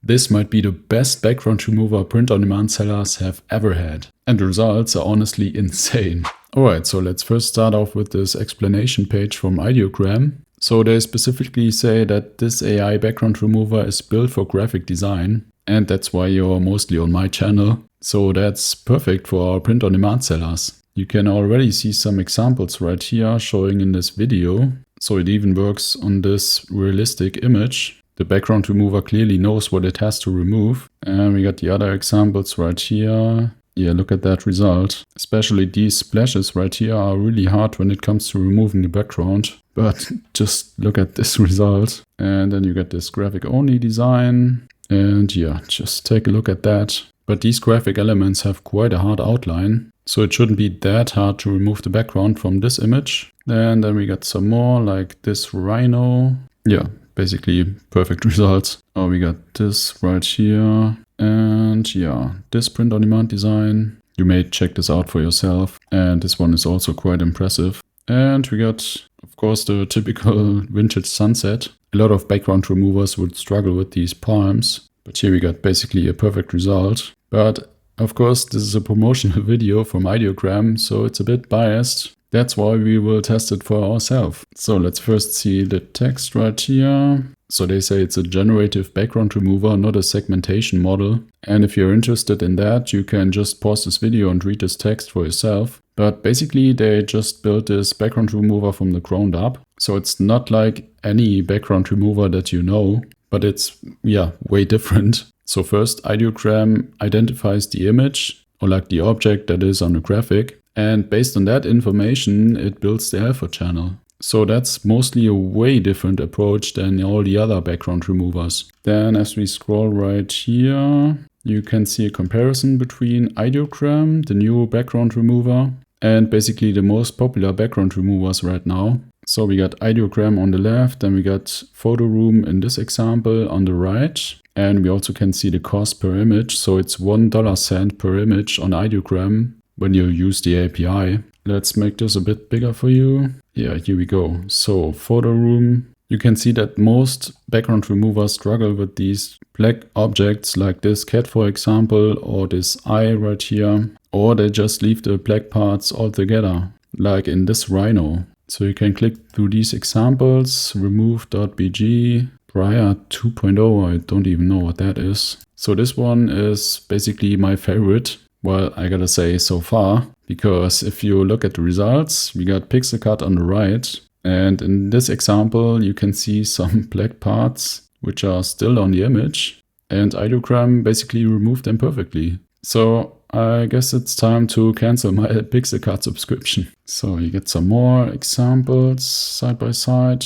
This might be the best background remover print-on-demand sellers have ever had. And the results are honestly insane. Alright, so let's first start off with this explanation page from Ideogram. So they specifically say that this AI background remover is built for graphic design. And that's why you're mostly on my channel. So that's perfect for our print-on-demand sellers. You can already see some examples right here showing in this video. So it even works on this realistic image. The background remover clearly knows what it has to remove. And we got the other examples right here. Yeah, look at that result. Especially these splashes right here are really hard when it comes to removing the background. But just look at this result. And then you get this graphic only design. And yeah, just take a look at that. But these graphic elements have quite a hard outline. So it shouldn't be that hard to remove the background from this image. And then we got some more like this rhino. Yeah. Basically perfect results. Oh, we got this right here. And yeah, this print-on-demand design. You may check this out for yourself. And this one is also quite impressive. And we got, of course, the typical vintage sunset. A lot of background removers would struggle with these palms. But here we got basically a perfect result. But of course, this is a promotional video from Ideogram, so it's a bit biased. That's why we will test it for ourselves. So let's first see the text right here. So they say it's a generative background remover, not a segmentation model. And if you're interested in that, you can just pause this video and read this text for yourself. But basically they just built this background remover from the ground up. So it's not like any background remover that you know, but it's, yeah, way different. So first, Ideogram identifies the image, or like the object that is on the graphic. And based on that information, it builds the alpha channel. So that's mostly a way different approach than all the other background removers. Then as we scroll right here, you can see a comparison between Ideogram, the new background remover, and basically the most popular background removers right now. So we got Ideogram on the left, and we got Photo Room in this example on the right. And we also can see the cost per image. So it's $1 per image on Ideogram when you use the API. Let's make this a bit bigger for you. Yeah, here we go. So Photo Room. You can see that most background removers struggle with these black objects like this cat, for example, or this eye right here. Or they just leave the black parts altogether, like in this rhino. So you can click through these examples, remove.bg, Prior 2.0, I don't even know what that is. So this one is basically my favorite. Well, I gotta say so far, because if you look at the results, we got pixel cut on the right. And in this example, you can see some black parts, which are still on the image. And Ideogram basically removed them perfectly. So I guess it's time to cancel my pixel cut subscription. So you get some more examples side by side.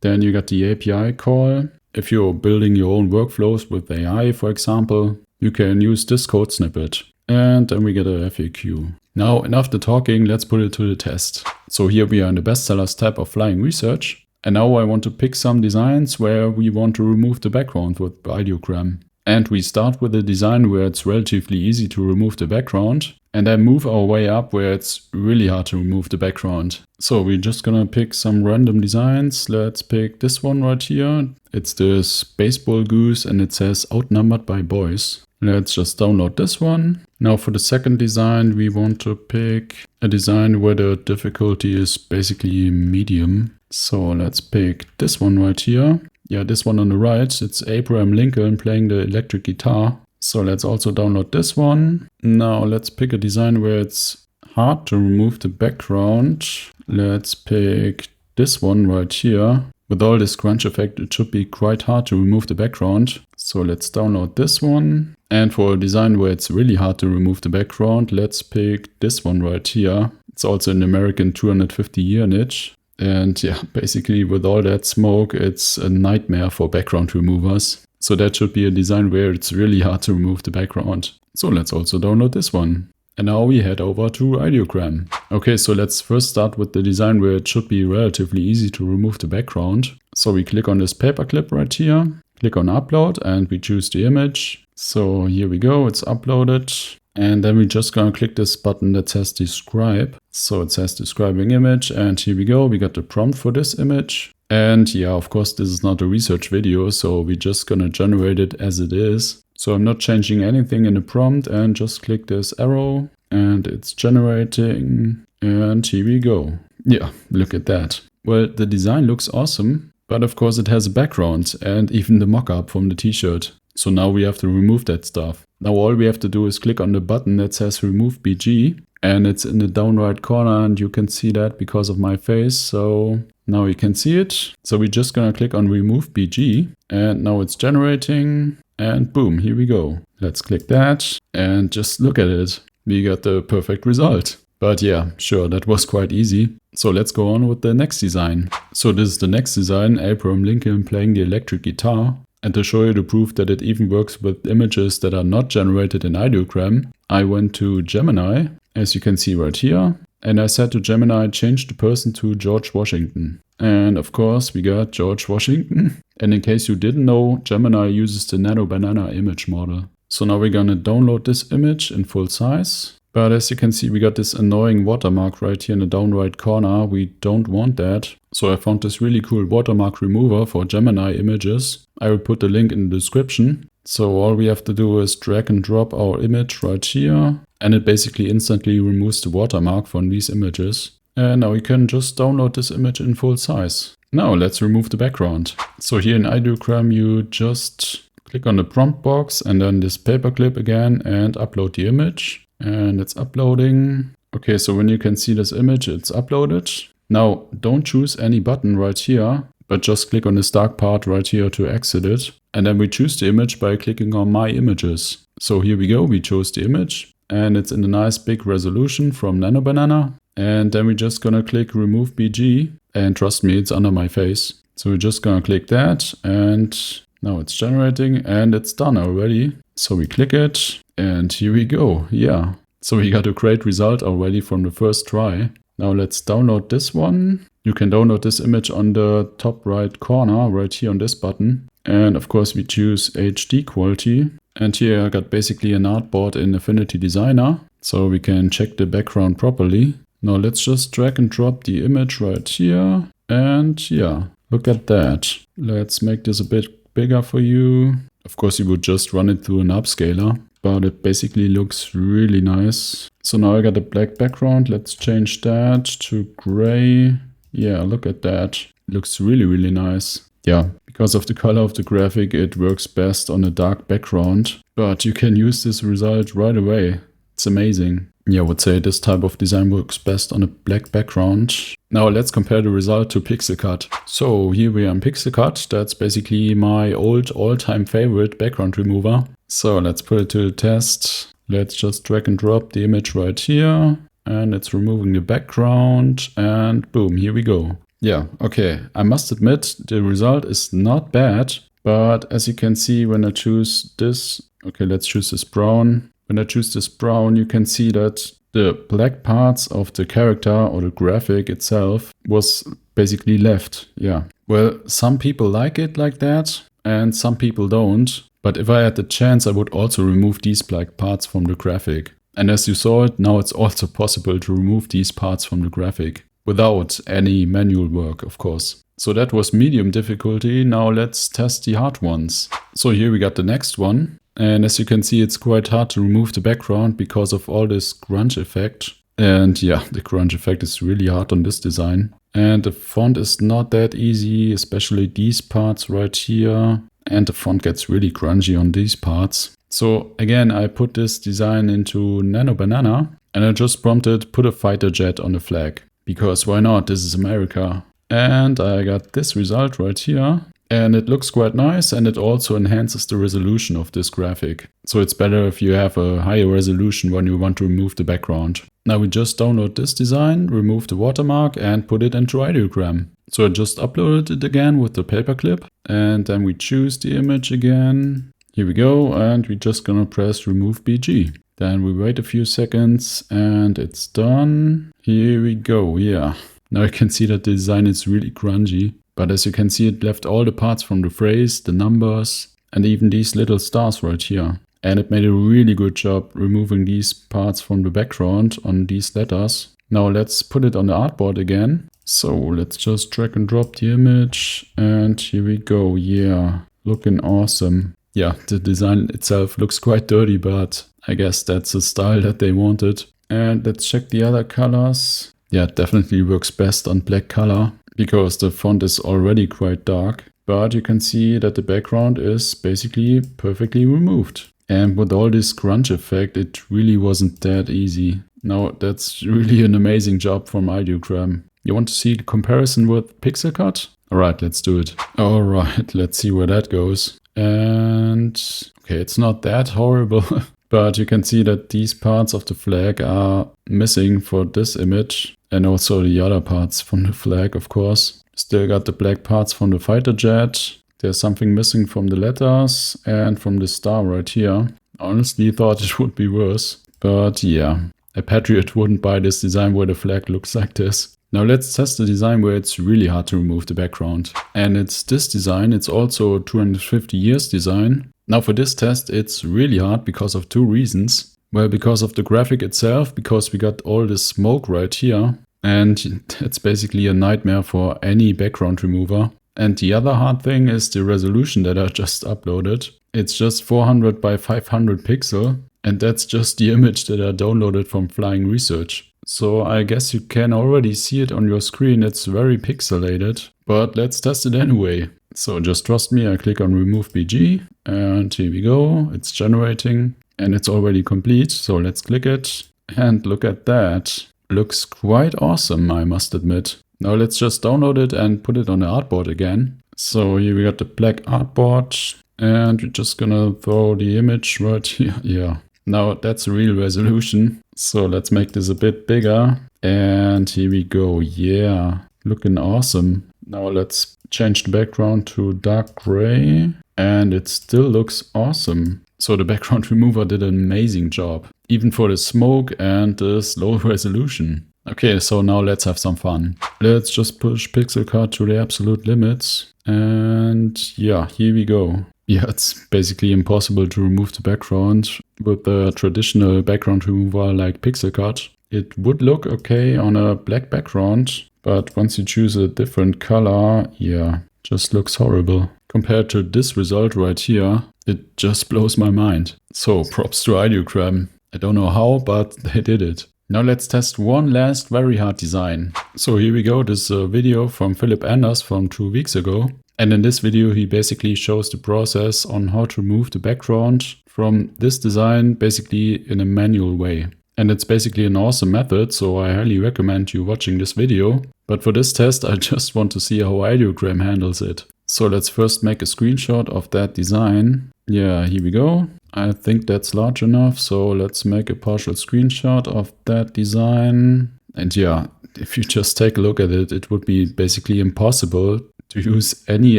Then you got the API call. If you're building your own workflows with AI, for example, you can use this code snippet. And then we get a FAQ. Now, enough the talking, let's put it to the test. So here we are in the bestsellers tab of Flying Research. And now I want to pick some designs where we want to remove the background with Ideogram. And we start with a design where it's relatively easy to remove the background. And then move our way up where it's really hard to remove the background. So we're just gonna pick some random designs. Let's pick this one right here. It's this baseball goose and it says outnumbered by boys. Let's just download this one. Now for the second design, we want to pick a design where the difficulty is basically medium. So let's pick this one right here. Yeah, this one on the right, it's Abraham Lincoln playing the electric guitar. So let's also download this one. Now let's pick a design where it's hard to remove the background. Let's pick this one right here. With all this crunch effect, it should be quite hard to remove the background. So let's download this one. And for a design where it's really hard to remove the background, let's pick this one right here. It's also an American 250-year niche. And yeah, basically with all that smoke, it's a nightmare for background removers. So that should be a design where it's really hard to remove the background. So let's also download this one. And now we head over to Ideogram. Okay, so let's first start with the design where it should be relatively easy to remove the background. So we click on this paperclip right here, click on upload, and we choose the image. So here we go, it's uploaded. And then we're just gonna click this button that says describe. So it says describing image, and here we go, we got the prompt for this image. And yeah, of course, this is not a research video, so we're just gonna generate it as it is. So I'm not changing anything in the prompt and just click this arrow and it's generating. And here we go. Yeah, look at that. Well, the design looks awesome, but of course it has a background and even the mock-up from the t-shirt. So now we have to remove that stuff. Now all we have to do is click on the button that says remove BG, and it's in the down right corner and you can see that because of my face. So now you can see it. So we're just gonna click on remove BG and now it's generating and boom, here we go. Let's click that and just look at it. We got the perfect result. But yeah, sure, that was quite easy. So let's go on with the next design. So this is the next design, Abraham Lincoln playing the electric guitar. And to show you the proof that it even works with images that are not generated in Ideogram, I went to Gemini, as you can see right here. And I said to Gemini, change the person to George Washington. And of course, we got George Washington. And in case you didn't know, Gemini uses the Nano Banana image model. So now we're gonna download this image in full size. But as you can see, we got this annoying watermark right here in the down right corner. We don't want that. So I found this really cool watermark remover for Gemini images. I will put the link in the description. So all we have to do is drag and drop our image right here. And it basically instantly removes the watermark from these images. And now we can just download this image in full size. Now let's remove the background. So here in Ideogram, you just click on the prompt box and then this paperclip again and upload the image. And it's uploading. Okay, so when you can see this image, it's uploaded. Now, don't choose any button right here, but just click on this dark part right here to exit it. And then we choose the image by clicking on My Images. So here we go, we chose the image. And it's in a nice big resolution from Nano Banana. And then we're just gonna click Remove BG. And trust me, it's under my face. So we're just gonna click that. And now it's generating and it's done already. So we click it. And here we go, yeah. So we got a great result already from the first try. Now let's download this one. You can download this image on the top right corner, right here on this button. And of course we choose HD quality. And here I got basically an artboard in Affinity Designer. So we can check the background properly. Now let's just drag and drop the image right here. And yeah, look at that. Let's make this a bit bigger for you. Of course you would just run it through an upscaler. But it basically looks really nice. So now I got a black background. Let's change that to gray. Yeah, look at that. Looks really, really nice. Yeah, because of the color of the graphic, it works best on a dark background. But you can use this result right away. It's amazing. Yeah, I would say this type of design works best on a black background. Now let's compare the result to PixelCut. So here we are in PixelCut. That's basically my old all-time favorite background remover. So let's put it to the test. Let's just drag and drop the image right here. And it's removing the background. And boom, here we go. Yeah, okay. I must admit the result is not bad. But as you can see when I choose this, okay, let's choose this brown. When I choose this brown, you can see that the black parts of the character or the graphic itself was basically left. Yeah. Well, some people like it like that and some people don't. But if I had the chance, I would also remove these black parts from the graphic. And as you saw it, now it's also possible to remove these parts from the graphic without any manual work, of course. So that was medium difficulty. Now let's test the hard ones. So here we got the next one. And as you can see, it's quite hard to remove the background because of all this grunge effect. And yeah, the grunge effect is really hard on this design. And the font is not that easy, especially these parts right here. And the font gets really grungy on these parts. So again, I put this design into Nano Banana and I just prompted put a fighter jet on the flag. Because why not? This is America. And I got this result right here. And it looks quite nice and it also enhances the resolution of this graphic. So it's better if you have a higher resolution when you want to remove the background. Now we just download this design, remove the watermark and put it into Ideogram. So I just uploaded it again with the paperclip and then we choose the image again. Here we go and we're just gonna press remove BG. Then we wait a few seconds and it's done. Here we go, yeah. Now you can see that the design is really grungy. But as you can see, it left all the parts from the phrase, the numbers, and even these little stars right here. And it made a really good job removing these parts from the background on these letters. Now let's put it on the artboard again. So let's just drag and drop the image, and here we go. Yeah, looking awesome. Yeah, the design itself looks quite dirty, but I guess that's the style that they wanted. And let's check the other colors. Yeah, it definitely works best on black color because the font is already quite dark. But you can see that the background is basically perfectly removed. And with all this grunge effect, it really wasn't that easy. Now, that's really an amazing job from Ideogram. You want to see the comparison with Pixel Cut? Alright, let's do it. Alright, let's see where that goes. And okay, it's not that horrible. But you can see that these parts of the flag are missing for this image. And also the other parts from the flag, of course. Still got the black parts from the fighter jet. There's something missing from the letters and from the star right here. Honestly thought it would be worse. But yeah, a patriot wouldn't buy this design where the flag looks like this. Now let's test the design where it's really hard to remove the background. And it's this design, it's also a 250 years design. Now for this test it's really hard because of two reasons. Well, because of the graphic itself, because we got all this smoke right here. And it's basically a nightmare for any background remover. And the other hard thing is the resolution that I just uploaded. It's just 400 by 500 pixel. And that's just the image that I downloaded from Flying Research. So I guess you can already see it on your screen. It's very pixelated. But let's test it anyway. So just trust me, I click on Remove BG. And here we go. It's generating. And it's already complete. So let's click it. And look at that. Looks quite awesome, I must admit. Now let's just download it and put it on the artboard again. So here we got the black artboard. And we're just gonna throw the image right here. Yeah. Now that's a real resolution. So let's make this a bit bigger. And here we go. Yeah. Looking awesome. Now let's change the background to dark gray. And it still looks awesome. So the background remover did an amazing job, even for the smoke and the slow resolution. Okay, so now let's have some fun. Let's just push Pixel Cut to the absolute limits. And yeah, here we go. Yeah, it's basically impossible to remove the background with the traditional background remover like Pixel Cut. It would look okay on a black background, but once you choose a different color, yeah, just looks horrible. Compared to this result right here, it just blows my mind. So props to Ideogram. I don't know how, but they did it. Now let's test one last very hard design. So here we go. This is a video from Philip Anders from 2 weeks ago. And in this video, he basically shows the process on how to remove the background from this design basically in a manual way. And it's basically an awesome method, so I highly recommend you watching this video. But for this test, I just want to see how Ideogram handles it. So let's first make a screenshot of that design. Yeah, here we go. I think that's large enough, so let's make a partial screenshot of that design. And yeah, if you just take a look at it, it would be basically impossible to use any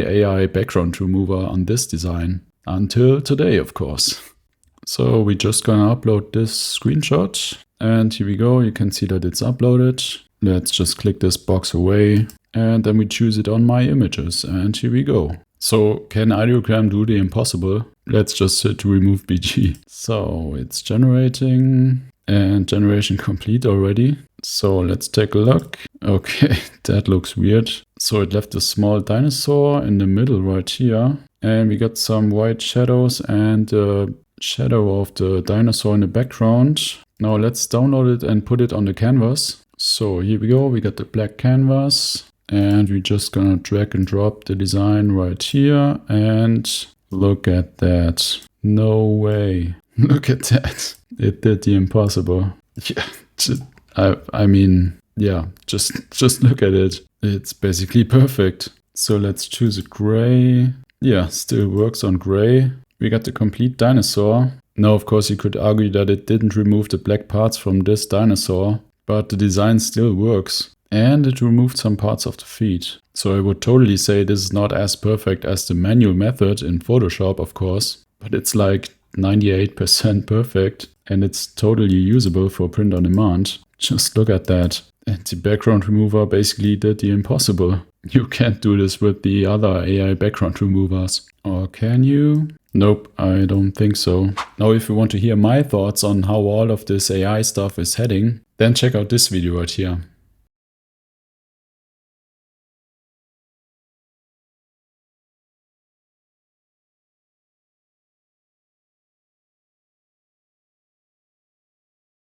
AI background remover on this design. Until today, of course. So we're just gonna upload this screenshot. And here we go, you can see that it's uploaded. Let's just click this box away. And then we choose it on My Images. And here we go. So can Ideogram do the impossible? Let's just hit Remove BG. So it's generating. And generation complete already. So let's take a look. Okay, that looks weird. So it left a small dinosaur in the middle right here. And we got some white shadows and a shadow of the dinosaur in the background. Now let's download it and put it on the canvas. So here we go, we got the black canvas. And we're just gonna drag and drop the design right here. And look at that. No way. Look at that. It did the impossible. Yeah, I mean, yeah, just look at it. It's basically perfect. So let's choose a gray. Yeah, still works on gray. We got the complete dinosaur. Now, of course, you could argue that it didn't remove the black parts from this dinosaur, but the design still works. And it removed some parts of the feet. So I would totally say this is not as perfect as the manual method in Photoshop, of course, but it's like 98% perfect and it's totally usable for print on demand. Just look at that. And the background remover basically did the impossible. You can't do this with the other AI background removers. Or can you? Nope, I don't think so. Now if you want to hear my thoughts on how all of this AI stuff is heading, then check out this video right here.